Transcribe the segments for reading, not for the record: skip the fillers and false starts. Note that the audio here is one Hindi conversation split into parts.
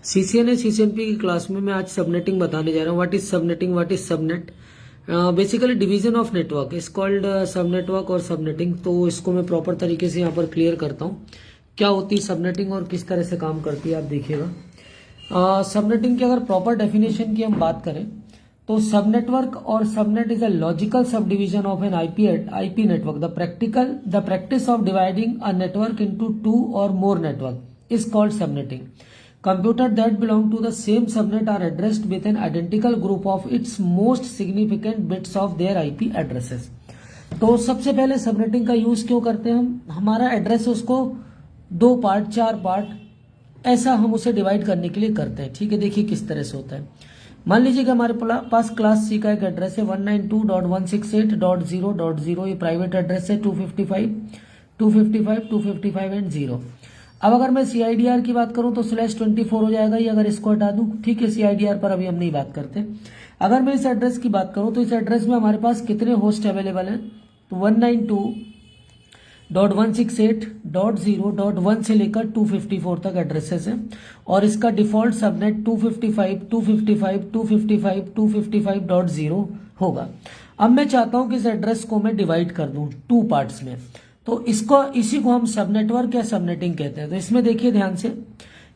सीसीएन है सीसीएनपी की क्लास में मैं आज सबनेटिंग बताने जा रहा हूँ। What is subnetting, what is subnet. Basically division of network is called सब नेटवर्क और सबनेटिंग। तो इसको मैं प्रॉपर तरीके से यहाँ पर क्लियर करता हूँ क्या होती है सबनेटिंग और किस तरह से काम करती है, आप देखिएगा। सबनेटिंग की अगर प्रॉपर डेफिनेशन की हम बात करें तो सब नेटवर्क और subnet is a logical sub division of an IP network. The practice of dividing a network into two और मोर network is called subnetting. Computer that belong to the same subnet are addressed with an identical group of its most significant bits of their IP addresses. तो सबसे पहले सबनेटिंग का यूज क्यों करते हैं हम? हमारा एड्रेस उसको 2 पार्ट 4 पार्ट ऐसा हम उसे डिवाइड करने के लिए करते हैं। ठीक है, देखिए किस तरह से होता है। मान लीजिए कि हमारे पास क्लास सी का एक एड्रेस है 192.168.0.0। ये प्राइवेट एड्रेस है 255 एंड 0। अब अगर मैं CIDR की बात करूं तो /24 हो जाएगा ये, अगर इसको हटा दूं। ठीक है, CIDR पर अभी हम नहीं बात करते। अगर मैं इस एड्रेस की बात करूं तो इस एड्रेस में हमारे पास कितने होस्ट अवेलेबल हैं? तो 192.168.0.1 से लेकर 254 तक एड्रेसेस हैं और इसका डिफॉल्ट सबनेट 255.255.255.0 होगा। अब मैं चाहता हूं कि इस एड्रेस को मैं डिवाइड कर दूं 2 पार्ट्स में, तो इसी को हम सब नेटवर्क या सबनेटिंग कहते हैं। तो इसमें देखिए ध्यान से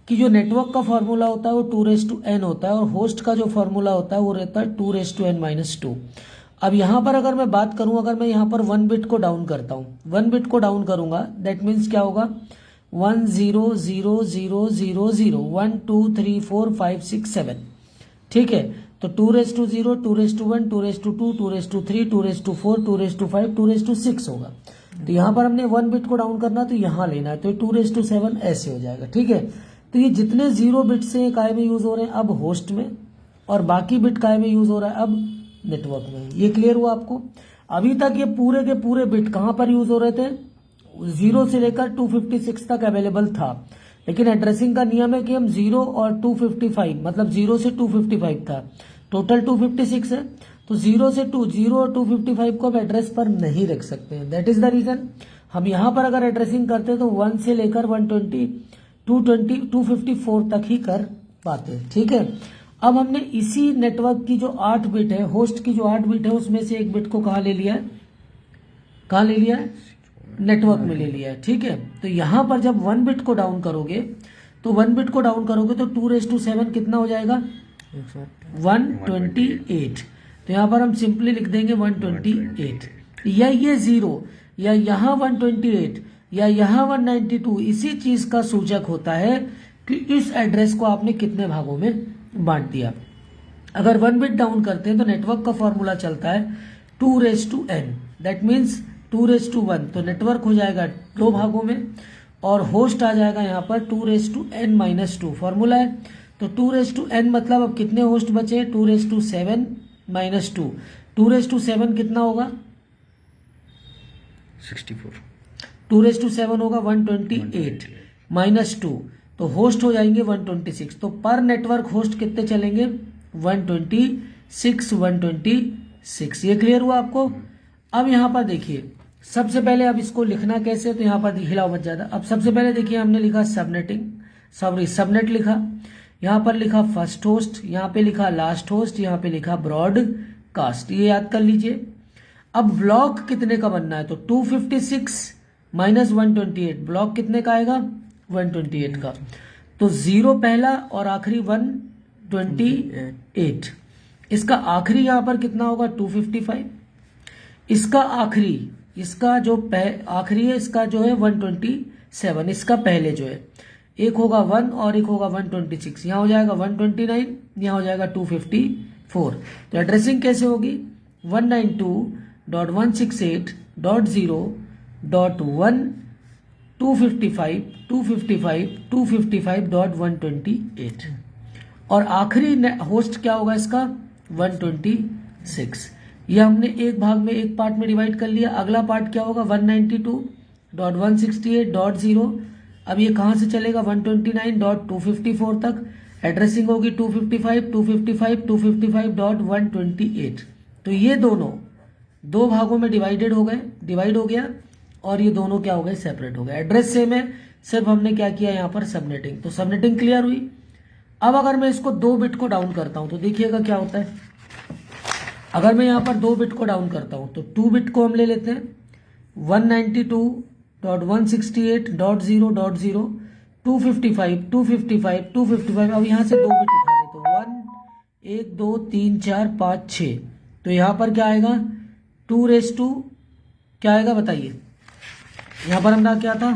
कि जो नेटवर्क का फॉर्मूला होता है वो 2n होता है और होस्ट का जो फॉर्मूला होता है वो रहता है 2n-2। अब यहां पर अगर मैं बात करूं, अगर मैं यहां पर 1 बिट को डाउन करता हूं, 1 बिट को डाउन करूंगा, दैट मीन्स क्या होगा 1 0 0 0 0 0 1 2 3 4 5 6 7। ठीक है, तो 2^0 2^1 2^2 2^3 2^4 2^5 2^6 होगा। तो यहां पर हमने 1 बिट को डाउन करना तो यहां लेना है, तो 2^7 ऐसे हो जाएगा। ठीक है, तो ये जितने 0 बिट्स से काय में यूज हो रहे हैं अब होस्ट में, और बाकी बिट काय में यूज हो रहा है अब नेटवर्क में। ये क्लियर हुआ आपको? अभी तक ये पूरे के पूरे बिट कहां पर यूज हो रहे थे? 0 से लेकर 256 तक अवेलेबल था, लेकिन एड्रेसिंग का नियम है कि हम 0 और 255 मतलब 0 से 255 था, टोटल 256 है, तो 0 और 255 को हम एड्रेस पर नहीं रख सकते हैं। दैट इज द रीजन हम यहां पर अगर एड्रेसिंग करते हैं तो 1 से लेकर 120 254 तक ही कर पाते हैं। ठीक है, अब हमने इसी नेटवर्क की जो 8 बिट है, होस्ट की जो 8 बिट है, उसमें से एक बिट को कहां ले लिया है? कहां ले लिया है? नेटवर्क में ले लिया है। ठीक है, तो यहां पर जब 1 बिट को डाउन करोगे तो 1 बिट को डाउन करोगे तो 2^7 कितना हो जाएगा? 128। तो यहां पर हम सिंपली लिख देंगे 128, या ये 0 या यहां 128 या यहां 192 इसी चीज का सूचक होता है कि इस एड्रेस को आपने कितने भागों में बांट दिया। अगर 1 बिट डाउन करते हैं तो नेटवर्क का फॉर्मूला चलता है 2^n, दैट मीन्स 2^1, तो नेटवर्क हो जाएगा 2 भागों में और होस्ट आ जाएगा यहां पर 2^n-2 फॉर्मूला है। तो 2^n मतलब अब कितने होस्ट बचे? 2^7 - 2, 2^7 कितना होगा? 64। 2^7 होगा 128 -2, तो होस्ट हो जाएंगे 126। तो पर नेटवर्क होस्ट कितने चलेंगे? 126। ये क्लियर हुआ आपको? अब यहां पर देखिए, सबसे पहले अब इसको लिखना कैसे, तो यहां पर हिलाओ मत ज्यादा। अब सबसे पहले देखिए हमने लिखा सबनेट लिखा, यहां पर लिखा फर्स्ट होस्ट, यहां पे लिखा लास्ट होस्ट, यहां पे लिखा ब्रॉडकास्ट। ये याद कर लीजिए। अब ब्लॉक कितने का बनना है? तो 256 - 128, ब्लॉक कितने का आएगा? 128 का। तो 0 पहला और आखिरी 128। इसका आखिरी यहां पर कितना होगा? 255। इसका आखिरी, इसका जो आखिरी है इसका जो है 127, इसका पहले जो है एक होगा 1 और एक होगा 126, यहां हो जाएगा 129, यहां हो जाएगा 254। तो एड्रेसिंग कैसे होगी? 192.168.0.1 255.128 और आखिरी होस्ट क्या होगा इसका? 126। ये हमने एक भाग में, एक पार्ट में डिवाइड कर लिया। अगला पार्ट क्या होगा? 192.168.0। अब ये कहां से चलेगा? 129.254 तक। एड्रेसिंग होगी 255.128। तो ये दोनों 2 भागों में डिवाइड हो गया और ये दोनों क्या हो गए? सेपरेट हो गए। एड्रेस सेम है, सिर्फ हमने क्या किया यहाँ पर? सबनेटिंग। तो सबनेटिंग क्लियर हुई। अब अगर मैं इसको 2 बिट को डाउन करता हूं तो देखिएगा क्या होता है। अगर मैं यहाँ पर 2 बिट को डाउन करता हूं तो 2 बिट को हम ले लेते हैं 192.168.0.0 255 255 255। अब यहाँ से 2 बिट उठा ले तो 1 2 3 4 5 6। तो यहाँ पर क्या आएगा 2 क्या आएगा बताइए। यहाँ पर हमारा क्या था,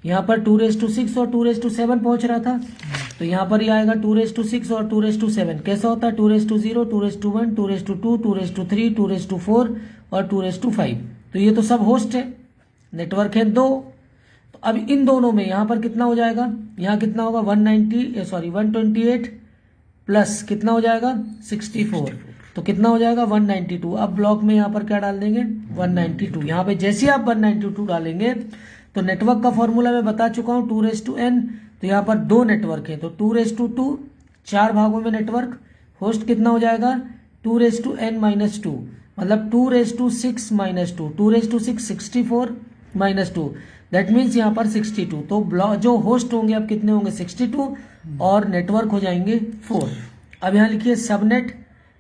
यहाँ पर 2 और 2 पहुंच रहा था। तो यहाँ पर ये आएगा 2 और 2 कैसा होता है 2 0 2 1 2 2 3 2 4 और 2 तो ये तो सब होस्ट है, नेटवर्क है 2। तो अब इन दोनों में यहाँ पर कितना हो जाएगा, यहाँ कितना होगा 128 प्लस कितना हो जाएगा 64। तो कितना हो जाएगा 192। अब ब्लॉक में यहाँ पर क्या डाल देंगे 192। यहाँ पे जैसे आप 192 डालेंगे तो नेटवर्क का फॉर्मूला मैं बता चुका हूँ 2n। तो यहाँ पर 2 नेटवर्क है तो 2 4 भागों में नेटवर्क, होस्ट कितना हो जाएगा 2n-2 मतलब 2 6 64 -2 दैट मीन्स यहाँ पर 62। तो ब्लॉक जो होस्ट होंगे अब कितने होंगे 62 और नेटवर्क हो जाएंगे 4। अब यहाँ लिखिए सबनेट,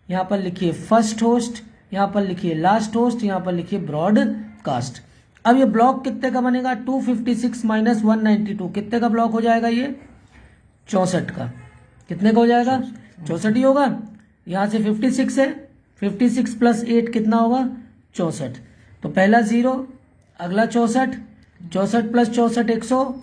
यहाँ पर लिखिए फर्स्ट होस्ट, यहाँ पर लिखिए लास्ट होस्ट, यहाँ पर लिखिए ब्रॉडकास्ट। अब ये ब्लॉक कितने का बनेगा 256 - 192 कितने का ब्लॉक हो जाएगा ये 64 का। कितने का हो जाएगा 64 ही होगा। यहाँ से 56 है, 56 + 8 कितना होगा 64। तो पहला 0, अगला 64, 64 + 64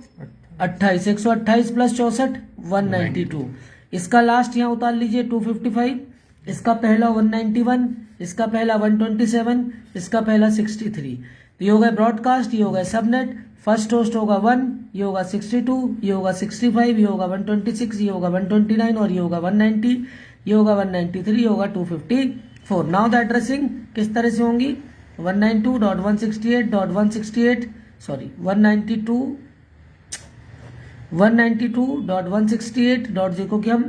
128, 128 + 64 192। इसका लास्ट यहाँ उतार लीजिए 255, इसका पहला 191, इसका पहला 127, इसका पहला 63। तो ये हो गया ब्रॉडकास्ट, ये हो गया सबनेट। फर्स्ट होस्ट होगा 1, ये होगा 62, ये होगा 65, ये होगा 126, ये होगा 129 और ये होगा 190, ये होगा 193, ये होगा 254। नाउ द एड्रेसिंग किस तरह से होंगी 192.168.0 की हम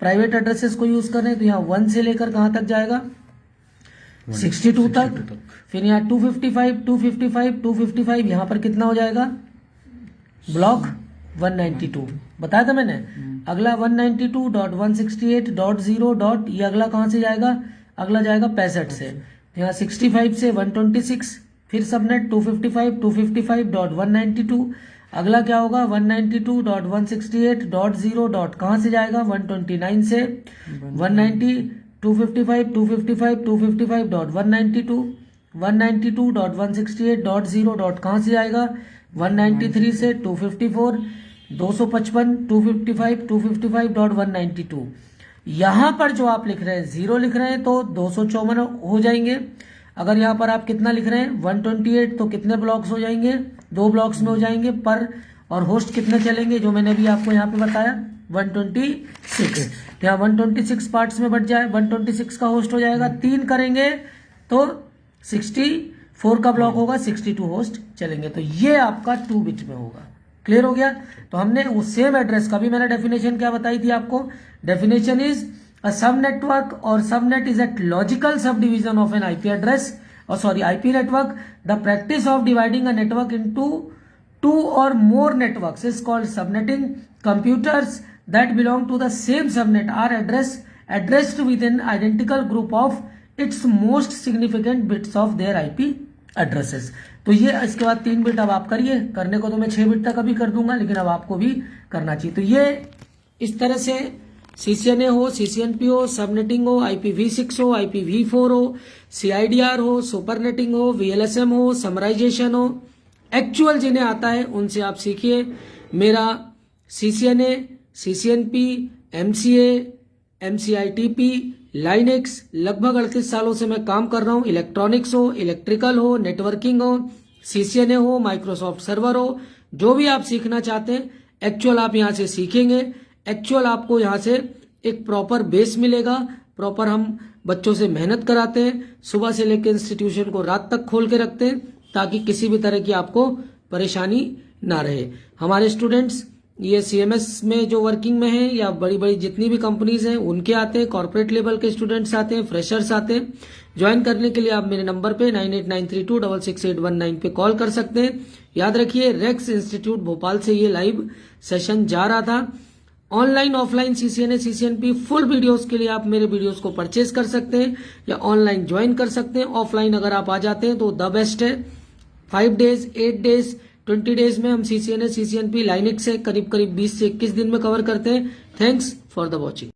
प्राइवेट एड्रेसेस को यूज कर रहे हैं। तो यहाँ 1 से लेकर कहाँ तक जाएगा 62 तक। फिर यहाँ 255 यहाँ पर कितना हो जाएगा ब्लॉक 192 बताया था मैंने। अगला 192.168.0. ये अगला कहाँ से जाएगा, अगला जाएगा 65 से। यहाँ 65 से 126, फिर सबनेट 255.192। अगला क्या होगा 192.168.0. कहाँ से जाएगा 129 से 190, 255.192, 192.168.0. कहाँ से जाएगा 193 से 254, 255, 255.192। यहाँ पर जो आप लिख रहे हैं 0 लिख रहे हैं तो 254 हो जाएंगे। अगर यहाँ पर आप कितना लिख रहे हैं 128 तो कितने ब्लॉक्स हो जाएंगे 2 ब्लॉक्स में हो जाएंगे पर। और होस्ट कितने चलेंगे जो मैंने भी आपको यहाँ पे बताया 126। यहाँ 126 पार्ट्स में बट जाए 126 का होस्ट हो जाएगा। 3 करेंगे तो 64 का ब्लॉक होगा, 62 होस्ट चलेंगे। तो ये आपका 2 बिट में होगा। क्लियर हो गया। तो हमने उस सेम एड्रेस का भी मैंने डेफिनेशन क्या बताई थी आपको। Definition is a subnetwork और subnet is a logical subdivision of an IP address और IP network. The practice of dividing a network into 2 or more networks is called subnetting. Computers that belong to the same subnet are addressed within identical group of its most significant bits of their IP addresses. तो ये इसके बाद 3 बिट अब आप करिए। करने को तो मैं 6 बिट तक अभी कर दूंगा लेकिन अब आपको भी करना चाहिए। तो ये इस तरह से CCNA हो, CCNP हो, सबनेटिंग हो, IPv6 हो, IPv4 हो, CIDR हो, सुपरनेटिंग हो, VLSM हो, समराइजेशन हो, एक्चुअल जिन्हें आता है उनसे आप सीखिए। मेरा CCNA, CCNP, MCA, MCITP, Linux लगभग 38 सालों से मैं काम कर रहा हूं। इलेक्ट्रॉनिक्स हो, इलेक्ट्रिकल हो, नेटवर्किंग हो, CCNA हो, माइक्रोसॉफ्ट सर्वर हो, जो भी आप सीखना चाहते हैं एक्चुअल आप यहां से सीखेंगे। एक्चुअल आपको यहां से एक प्रॉपर बेस मिलेगा। प्रॉपर हम बच्चों से मेहनत कराते हैं, सुबह से लेकर इंस्टीट्यूशन को रात तक खोल के रखते हैं ताकि किसी भी तरह की आपको परेशानी ना रहे। हमारे स्टूडेंट्स ये CMS में जो वर्किंग में हैं या बड़ी बड़ी जितनी भी कंपनीज हैं उनके आते हैं, कॉर्पोरेट लेवल के स्टूडेंट्स आते हैं, फ्रेशर्स आते हैं। ज्वाइन करने के लिए आप मेरे नंबर पे 9893266819 पे कॉल कर सकते हैं। याद रखिए रेक्स इंस्टीट्यूट भोपाल से ये लाइव सेशन जा रहा था online offline CCNA CCNP full videos के लिए आप मेरे वीडियोस को परचेज कर सकते हैं या ऑनलाइन ज्वाइन कर सकते हैं। ऑफलाइन अगर आप आ जाते हैं तो द बेस्ट है। 5 डेज, 8 डेज, 20 डेज में हम CCNA CCNP लाइनेक्स से करीब 20 से 21 दिन में कवर करते हैं। Thanks for the watching.